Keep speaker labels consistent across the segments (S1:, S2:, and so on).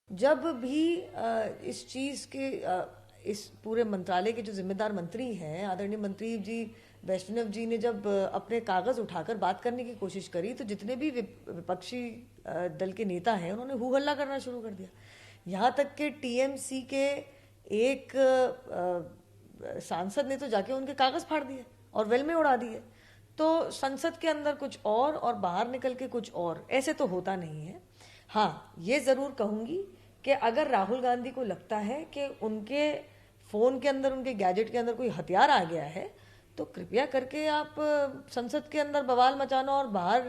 S1: जब भी इस चीज के इस पूरे मंत्रालय के जो जिम्मेदार मंत्री हैं आदरणीय मंत्री जी वैष्णव जी ने जब अपने कागज उठाकर बात करने की कोशिश करी तो जितने भी विपक्षी दल के नेता हैं उन्होंने हू हल्ला करना शुरू कर दिया। यहाँ तक कि टीएमसी के एक सांसद ने तो जाके उनके कागज फाड़ दिए और वेल में उड़ा दिए। तो संसद के अंदर कुछ और बाहर निकल के कुछ और, ऐसे तो होता नहीं है। हाँ, ये जरूर कहूंगी कि अगर राहुल गांधी को लगता है कि उनके फोन के अंदर, उनके गैजेट के अंदर कोई हथियार आ गया है तो कृपया करके आप संसद के अंदर बवाल मचाना और बाहर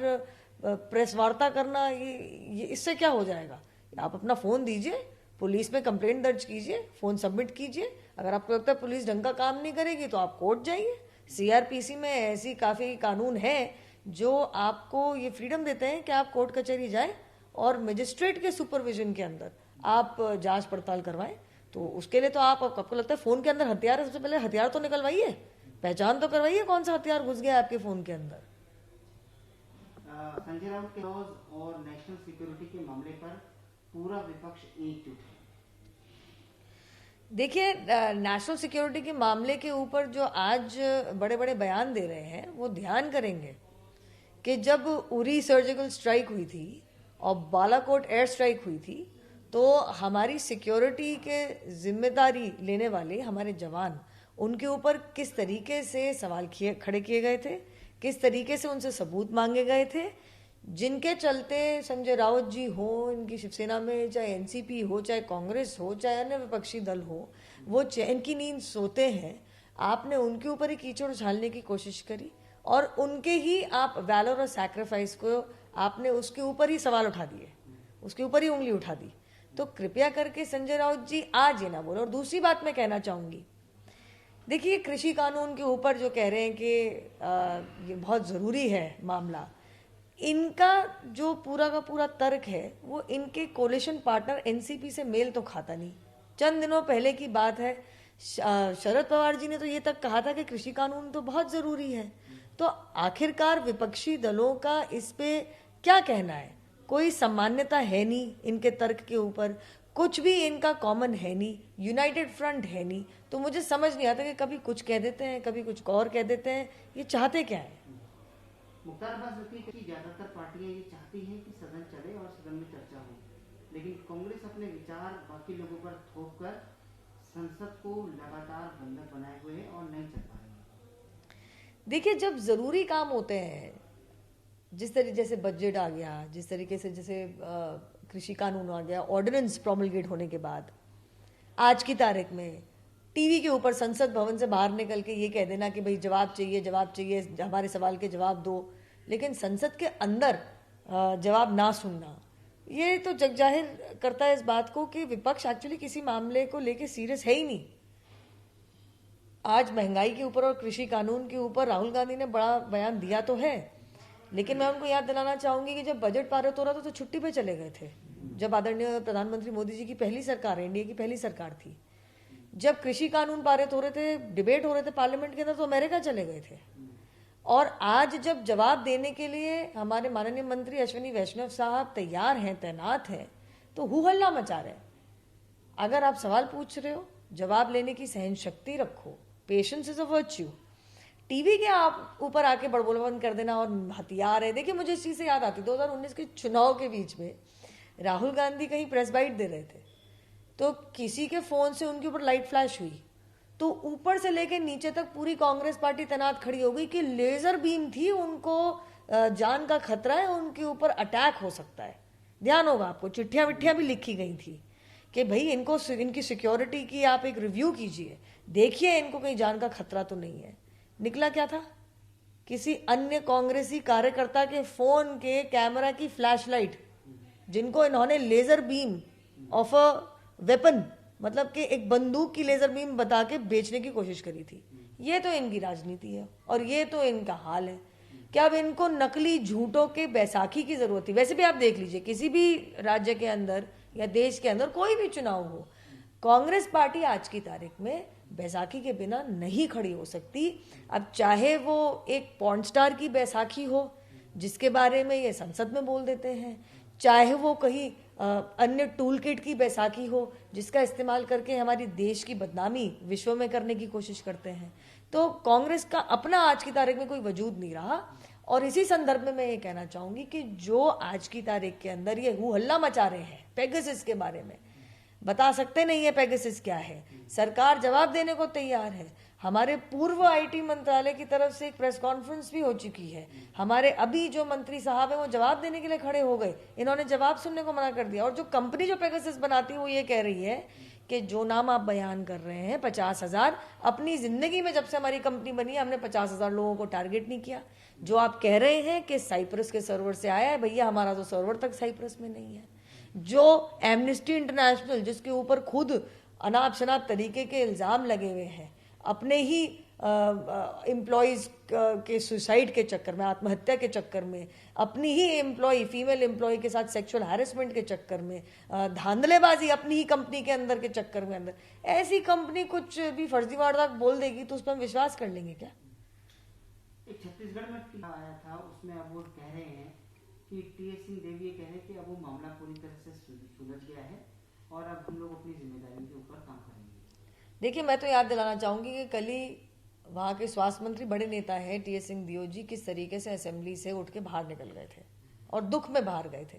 S1: प्रेस वार्ता करना, ये इससे क्या हो जाएगा। आप अपना फोन दीजिए, पुलिस में कंप्लेंट दर्ज कीजिए, फोन सबमिट कीजिए। अगर आपको लगता है पुलिस ढंग का काम नहीं करेगी तो आप कोर्ट जाइए। सीआरपीसी में ऐसी काफी कानून है जो आपको ये फ्रीडम देते हैं कि आप कोर्ट कचहरी जाए और मजिस्ट्रेट के सुपरविजन के अंदर आप जांच पड़ताल करवाएं। तो उसके लिए तो आपको लगता है फोन के अंदर हथियार है, सबसे पहले हथियार तो निकलवाइए, पहचान तो करवाइए कौन सा हथियार घुस गया आपके फोन के अंदर।
S2: संजय राउत के और नेशनल सिक्योरिटी के मामले पर पूरा विपक्ष एकजुट है।
S1: देखिए, नेशनल सिक्योरिटी के मामले के ऊपर जो आज बड़े बड़े बयान दे रहे हैं वो ध्यान करेंगे कि जब उरी सर्जिकल स्ट्राइक हुई थी और बालाकोट एयर स्ट्राइक हुई थी तो हमारी सिक्योरिटी के जिम्मेदारी लेने वाले हमारे जवान, उनके ऊपर किस तरीके से सवाल खड़े किए गए थे, किस तरीके से उनसे सबूत मांगे गए थे, जिनके चलते संजय राउत जी हो, इनकी शिवसेना में चाहे एनसीपी हो, चाहे कांग्रेस हो, चाहे अन्य विपक्षी दल हो, वो चैन की नींद सोते हैं। आपने उनके ऊपर ही कीचड़ उछालने की कोशिश करी और उनके ही आप वैलोर और सैक्रिफाइस को आपने उसके ऊपर ही सवाल उठा दिए, उसके ऊपर ही उंगली उठा दी। तो कृपया करके संजय राउत जी आज ये ना बोलो। और दूसरी बात मैं कहना चाहूंगी, देखिए कृषि कानून के ऊपर जो कह रहे हैं कि ये बहुत जरूरी है मामला, इनका जो पूरा का पूरा तर्क है वो इनके कोलिशन पार्टनर एनसीपी से मेल तो खाता नहीं। चंद दिनों पहले की बात है, शरद पवार जी ने तो ये तक कहा था कि कृषि कानून तो बहुत जरूरी है। तो आखिरकार विपक्षी दलों का इस पे क्या कहना है? कोई सामान्यता है नहीं इनके तर्क के ऊपर, कुछ भी इनका कॉमन है नहीं, यूनाइटेड फ्रंट है नहीं। तो मुझे समझ नहीं आता कि कभी कुछ कह देते हैं, कभी कुछ और कह देते हैं, ये चाहते क्या है?
S2: मुख्तार अब्बास नकवी की ज्यादातर पार्टियां ये चाहती हैं कि सदन चले और सदन में चर्चा हो, लेकिन कांग्रेस अपने विचार बाकी लोगों पर थोप कर संसद को लगातार बंधक बनाए हुए है और नहीं चल पा रही है।
S1: देखिए, जब जरूरी काम होते हैं, जिस तरीके से बजट आ गया, जिस तरीके से जैसे कृषि कानून आ गया, ऑर्डिनेंस प्रोमलगेट होने के बाद आज की तारीख में टीवी के ऊपर संसद भवन से बाहर निकल के ये कह देना कि भाई जवाब चाहिए, हमारे सवाल के जवाब दो, लेकिन संसद के अंदर जवाब ना सुनना, ये तो जग जाहिर करता है इस बात को कि विपक्ष एक्चुअली किसी मामले को लेके सीरियस है ही नहीं। आज महंगाई के ऊपर और कृषि कानून के ऊपर राहुल गांधी ने बड़ा बयान दिया तो है, लेकिन मैं उनको याद दिलाना चाहूंगी कि जब बजट पारित हो रहा था तो छुट्टी पे चले गए थे। जब आदरणीय प्रधानमंत्री मोदी जी की पहली सरकार, एनडीए की पहली सरकार थी, जब कृषि कानून पारित हो रहे थे, डिबेट हो रहे थे पार्लियामेंट के अंदर, तो अमेरिका चले गए थे। और आज जब जवाब देने के लिए हमारे माननीय मंत्री अश्विनी वैष्णव साहब तैयार हैं, तैनात हैं, तो हू हल्ला मचा रहे हैं। अगर आप सवाल पूछ रहे हो, जवाब लेने की सहन शक्ति रखो, patience is a virtue. TV के आप ऊपर आके बड़बोलबंद कर देना और हथियार है। देखिए, मुझे इस चीज से याद आती 2019 के चुनाव के बीच में राहुल गांधी कहीं प्रेस बाइट दे रहे थे तो किसी के फोन से उनके ऊपर लाइट फ्लैश हुई तो ऊपर से लेके नीचे तक पूरी कांग्रेस पार्टी तैनात खड़ी हो गई कि लेजर बीम थी, उनको जान का खतरा है, उनके ऊपर अटैक हो सकता है। ध्यान होगा आपको, चिट्ठियां विट्ठियां भी लिखी गई थी कि भाई इनको, इनकी सिक्योरिटी की आप एक रिव्यू कीजिए, देखिए इनको कहीं जान का खतरा तो नहीं है। निकला क्या था? किसी अन्य कांग्रेसी कार्यकर्ता के फोन के कैमरा की फ्लैशलाइट, जिनको इन्होंने laser beam of a weapon, मतलब कि एक बंदूक की लेजर बीम बता के बेचने की कोशिश करी थी। ये तो इनकी राजनीति है और ये तो इनका हाल है कि अब इनको नकली झूठों के बैसाखी की जरूरत थी। वैसे भी आप देख लीजिए, किसी भी राज्य के अंदर या देश के अंदर कोई भी चुनाव हो, कांग्रेस पार्टी आज की तारीख में बैसाखी के बिना नहीं खड़ी हो सकती। अब चाहे वो एक पॉर्न स्टार की बैसाखी हो जिसके बारे में ये संसद में बोल देते हैं, चाहे वो कहीं अन्य टूल किट की बैसाखी हो जिसका इस्तेमाल करके हमारी देश की बदनामी विश्व में करने की कोशिश करते हैं। तो कांग्रेस का अपना आज की तारीख में कोई वजूद नहीं रहा। और इसी संदर्भ में मैं ये कहना चाहूंगी कि जो आज की तारीख के अंदर ये हू हल्ला मचा रहे हैं पेगासस के बारे में, बता सकते नहीं है पेगासस क्या है, सरकार जवाब देने को तैयार है। हमारे पूर्व आईटी मंत्रालय की तरफ से एक प्रेस कॉन्फ्रेंस भी हो चुकी है, हमारे अभी जो मंत्री साहब हैं वो जवाब देने के लिए खड़े हो गए, इन्होंने जवाब सुनने को मना कर दिया। और जो कंपनी जो पेगासस बनाती है वो ये कह रही है कि जो नाम आप बयान कर रहे हैं 50,000, अपनी जिंदगी में जब से हमारी कंपनी बनी है हमने 50,000 लोगों को टारगेट नहीं किया। जो आप कह रहे हैं कि साइप्रस के सर्वर से आया है, भैया हमारा तो सर्वर तक साइप्रस में नहीं है। जो एमनेस्टी इंटरनेशनल जिसके ऊपर खुद अनाप शनाप तरीके के इल्जाम लगे हुए हैं, अपने ही एम्प्लॉयज के सुसाइड के चक्कर में, आत्महत्या के चक्कर में, अपनी ही एम्प्लॉय फीमेल एम्प्लॉय के साथ सेक्सुअल हैरेसमेंट के चक्कर में, धांधलेबाजी अपनी ही कंपनी के अंदर के चक्कर में अंदर, ऐसी कंपनी कुछ भी फर्जी वारदात बोल देगी तो उस पर हम विश्वास कर लेंगे क्या?
S2: एक छत्तीसगढ़ में आया था, उसमें अब वो कह रहे हैं कि टीएस सिंह देव ये कह रहे हैं कि अब वो मामला पूरी तरह से सुलझ गया है और अब हम लोग अपनी जिम्मेदारी के ऊपर काम करेंगे।
S1: देखिए, मैं तो याद दिलाना चाहूंगी कि कल ही वहाँ के स्वास्थ्य मंत्री बड़े नेता हैं टीएस सिंह देव जी किस तरीके से असेंबली से उठ के बाहर निकल गए थे और दुख में बाहर गए थे।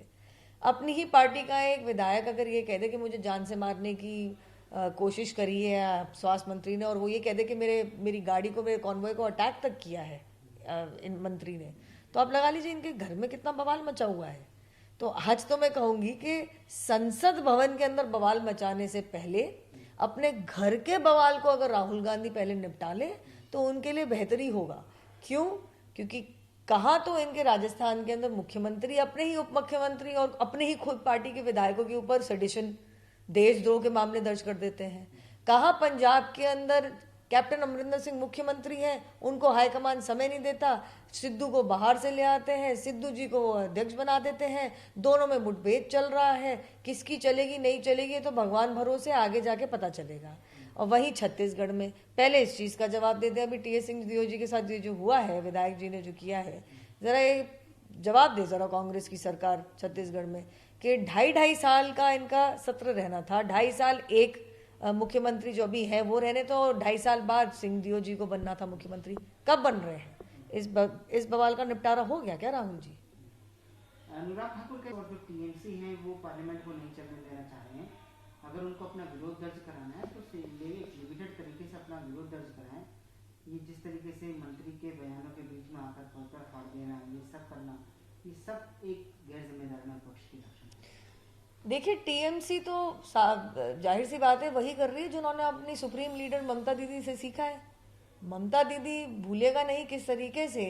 S1: अपनी ही पार्टी का एक विधायक अगर ये कह दे कि मुझे जान से मारने की कोशिश करी है स्वास्थ्य मंत्री ने, और वो ये कह दे कि मेरी गाड़ी को, मेरे कॉन्वॉय को अटैक तक किया है इन मंत्री ने, तो आप लगा लीजिए इनके घर में कितना बवाल मचा हुआ है। तो आज तो मैं कहूंगी कि संसद भवन के अंदर बवाल मचाने से पहले अपने घर के बवाल को अगर राहुल गांधी पहले निपटा ले तो उनके लिए बेहतरी होगा। क्यों? क्योंकि कहाँ तो इनके राजस्थान के अंदर मुख्यमंत्री अपने ही उप मुख्यमंत्री और अपने ही खुद पार्टी के विधायकों के ऊपर सेडिशन, देशद्रोह के मामले दर्ज कर देते हैं। कहाँ पंजाब के अंदर कैप्टन अमरिंदर सिंह मुख्यमंत्री हैं, उनको हाईकमान समय नहीं देता, सिद्धू को बाहर से ले आते हैं, सिद्धू जी को अध्यक्ष बना देते हैं, दोनों में मुठभेड़ चल रहा है, किसकी चलेगी नहीं चलेगी तो भगवान भरोसे आगे जाके पता चलेगा। और वहीं छत्तीसगढ़ में पहले इस चीज़ का जवाब देते हैं, अभी टीएस सिंह देव जी के साथ ये जो हुआ है, विधायक जी ने जो किया है, ज़रा ये जवाब दे ज़रा कांग्रेस की सरकार छत्तीसगढ़ में कि 2.5 साल का इनका सत्र रहना था, 2.5 साल एक मुख्यमंत्री जो भी है वो रहने, तो 2.5 साल बाद सिंह देव जी को बनना था मुख्यमंत्री, कब बन रहे हैं? इस बवाल का निपटारा हो गया क्या राहुल जी?
S2: अनुराग ठाकुर के और जो टीएमसी हैं वो पार्लियामेंट को नहीं चलने देना चाह रहे हैं। अगर उनको अपना विरोध दर्ज कराना है तो लिमिटेड तरीके से अपना विरोध दर्ज कराएं। ये जिस तरीके से मंत्री के बयानों के बीच में आकर पकड़ फाड़ देना, ये सब करना, ये सब एक गैर जिम्मेदाराना पक्ष की लक्षण।
S1: देखिए, टीएमसी तो जाहिर सी बात है वही कर रही है जिन्होंने अपनी सुप्रीम लीडर ममता दीदी से सीखा है। ममता दीदी भूलेगा नहीं किस तरीके से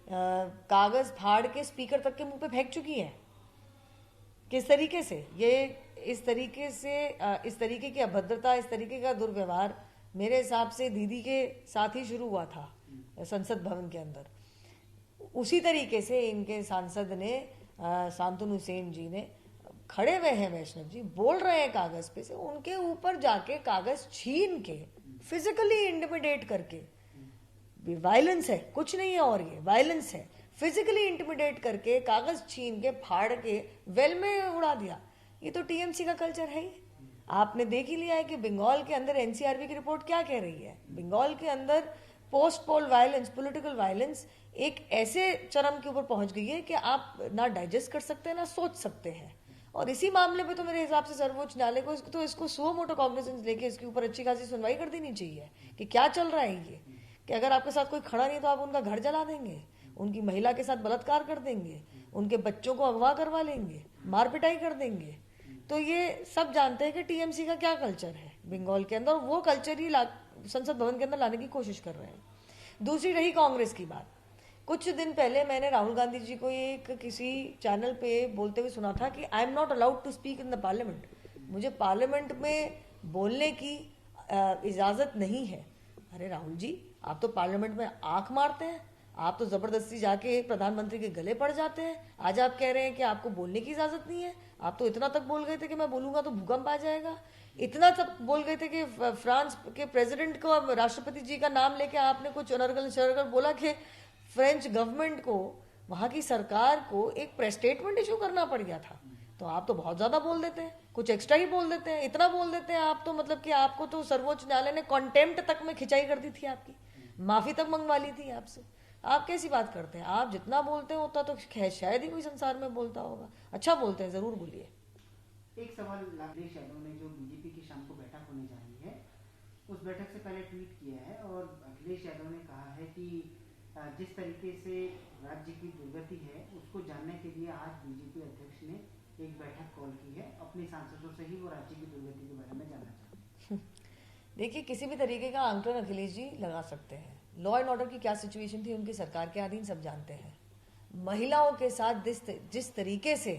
S1: कागज फाड़ के स्पीकर तक के मुंह पे फेंक चुकी है, किस तरीके से ये इस तरीके की अभद्रता, इस तरीके का दुर्व्यवहार मेरे हिसाब से दीदी के साथ ही शुरू हुआ था संसद भवन के अंदर। उसी तरीके से इनके सांसद ने शांतनु सेन जी ने खड़े हुए हैं, वैष्णव जी बोल रहे हैं कागज पे से, उनके ऊपर जाके कागज छीन के फिजिकली इंटिमिडेट करके, वायलेंस है कुछ नहीं है, और ये वायलेंस है, फिजिकली इंटिमिडेट करके कागज छीन के फाड़ के वेल में उड़ा दिया। ये तो टीएमसी का कल्चर है ही। आपने देख ही लिया है कि बंगाल के अंदर एनसीआरबी की रिपोर्ट क्या कह रही है। बंगाल के अंदर पोस्ट पोल वायलेंस, पॉलिटिकल वायलेंस एक ऐसे चरम के ऊपर पहुंच गई है कि आप ना डाइजेस्ट कर सकते हैं ना सोच सकते हैं। और इसी मामले पे तो मेरे हिसाब से सर्वोच्च न्यायालय को इसको सुओ मोटो कॉग्निजेंस लेके इसके ऊपर अच्छी खासी सुनवाई कर देनी चाहिए कि क्या चल रहा है ये, कि अगर आपके साथ कोई खड़ा नहीं तो आप उनका घर जला देंगे, उनकी महिला के साथ बलात्कार कर देंगे, उनके बच्चों को अगवा करवा लेंगे, मार पिटाई कर देंगे। तो ये सब जानते हैं कि टीएमसी का क्या कल्चर है बंगाल के अंदर, वो कल्चर ही संसद भवन के अंदर लाने की कोशिश कर रहे हैं। दूसरी रही कांग्रेस की बात, कुछ दिन पहले मैंने राहुल गांधी जी को एक किसी चैनल पे बोलते हुए सुना था कि I am not allowed to speak in the parliament, मुझे पार्लियामेंट में बोलने की इजाज़त नहीं है। अरे राहुल जी, आप तो पार्लियामेंट में आंख मारते हैं, आप तो ज़बरदस्ती जाके प्रधानमंत्री के गले पड़ जाते हैं। आज आप कह रहे हैं कि आपको बोलने की इजाज़त नहीं है। आप तो इतना तक बोल गए थे कि मैं बोलूँगा तो भूकंप आ जाएगा, इतना तक बोल गए थे कि फ्रांस के प्रेसिडेंट को, राष्ट्रपति जी का नाम लेके आपने कुछ अनर्गल शरगल बोला कि फ्रेंच गवर्नमेंट को, वहाँ की सरकार को एक प्रेस स्टेटमेंट इशू करना पड़ गया था। तो आप तो बहुत ज्यादा बोल देते हैं, कुछ एक्स्ट्रा ही बोल देते हैं, इतना बोल देते हैं आप तो, मतलब कि आपको तो सर्वोच्च न्यायालय ने कॉन्टेम्प्ट तक में खिंचाई कर दी थी आपकी, माफी तक मंगवा ली थी आपसे। आप कैसी बात करते हैं? आप जितना बोलते हैं उतना तो शायद ही कोई संसार में बोलता होगा। अच्छा बोलते हैं, जरूर बोलिए।
S2: एक सवाल अखिलेश यादव ने जो बीजेपी की शाम को बैठक होने जा रही है उस बैठक से पहले ट्वीट किया है और अखिलेश यादव ने कहा है कि जिस तरीके से राज्य की दुर्गति है उसको जानने के लिए आज बीजेपी अध्यक्ष ने एक बैठक कॉल की है, अपने सांसदों से ही वो राज्य की दुर्गति के बारे में जानना चाहते हैं।
S1: देखिए, किसी भी तरीके का आंकलन अखिलेश जी लगा सकते हैं। लॉ एंड ऑर्डर की क्या सिचुएशन थी उनकी सरकार के अधीन सब जानते हैं। महिलाओं के साथ जिस तरीके से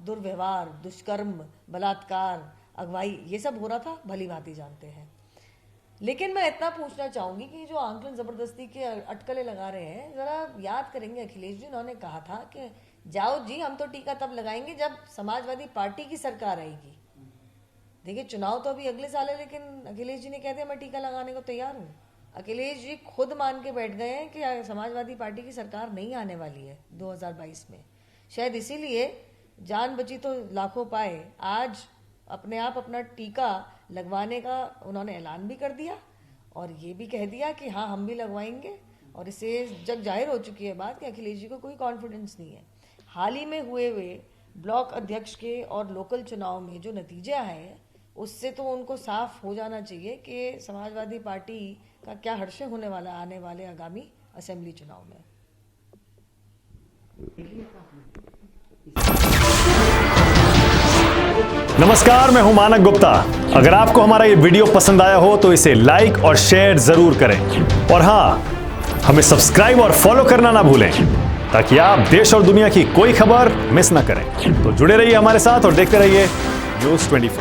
S1: दुर्व्यवहार, दुष्कर्म, बलात्कार, अगवाई, ये सब हो रहा था, भली भांति जानते हैं। लेकिन मैं इतना पूछना चाहूंगी कि जो आंकलन जबरदस्ती के अटकलें लगा रहे हैं, जरा याद करेंगे अखिलेश जी, उन्होंने कहा था कि जाओ जी, हम तो टीका तब लगाएंगे जब समाजवादी पार्टी की सरकार आएगी। देखिए, चुनाव तो अभी अगले साल है, लेकिन अखिलेश जी ने कह दिया मैं टीका लगाने को तैयार हूँ। अखिलेश जी खुद मान के बैठ गए हैं कि समाजवादी पार्टी की सरकार नहीं आने वाली है 2022 में। शायद इसीलिए जान बची तो लाखों पाए, आज अपने आप अपना टीका लगवाने का उन्होंने ऐलान भी कर दिया और ये भी कह दिया कि हाँ, हम भी लगवाएंगे। और इससे जग जाहिर हो चुकी है बात कि अखिलेश जी को कोई कॉन्फिडेंस नहीं है। हाल ही में हुए ब्लॉक अध्यक्ष के और लोकल चुनाव में जो नतीजे आए हैं उससे तो उनको साफ हो जाना चाहिए कि समाजवादी पार्टी का क्या हर्षे होने वाला आने वाले आगामी असेंबली चुनाव में।
S3: नमस्कार, मैं हूं मानक गुप्ता। अगर आपको हमारा ये वीडियो पसंद आया हो तो इसे लाइक और शेयर जरूर करें और हाँ, हमें सब्सक्राइब और फॉलो करना ना भूलें ताकि आप देश और दुनिया की कोई खबर मिस ना करें। तो जुड़े रहिए हमारे साथ और देखते रहिए न्यूज़ 24।